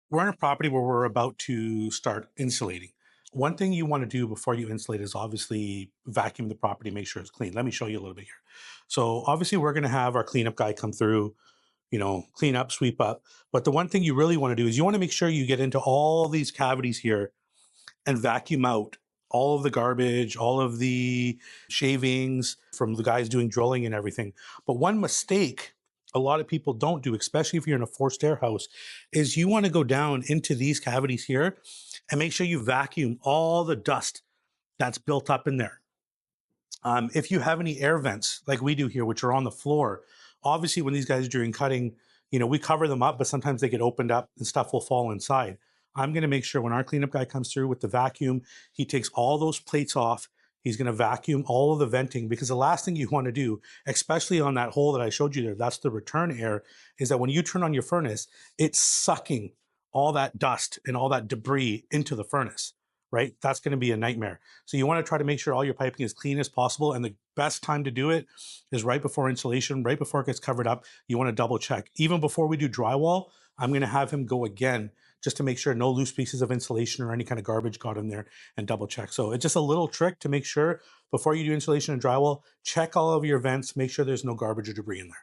We're on a property where we're about to start insulating. One thing you want to do before you insulate is obviously vacuum the property, make sure it's clean. Let me show you a little bit here. So obviously we're going to have our cleanup guy come through, clean up, sweep up. But the one thing you really want to do is you want to make sure you get into all these cavities here and vacuum out all of the garbage, all of the shavings from the guys doing drilling and everything. But one mistake a lot of people don't do, especially if you're in a forced air house, is you want to go down into these cavities here and make sure you vacuum all the dust that's built up in there. If you have any air vents like we do here, which are on the floor, obviously when these guys are doing cutting, we cover them up, but sometimes they get opened up and stuff will fall inside. I'm going to make sure when our cleanup guy comes through with the vacuum, he takes all those plates off. He's going to vacuum all of the venting, because the last thing you want to do, especially on that hole that I showed you there, that's the return air, is that when you turn on your furnace, it's sucking all that dust and all that debris into the furnace, right? That's going to be a nightmare. So you want to try to make sure all your piping is clean as possible. And the best time to do it is right before insulation, right before it gets covered up. You want to double check. Even before we do drywall, I'm going to have him go again just to make sure no loose pieces of insulation or any kind of garbage got in there, and double check. So it's just a little trick to make sure before you do insulation and drywall, check all of your vents, make sure there's no garbage or debris in there.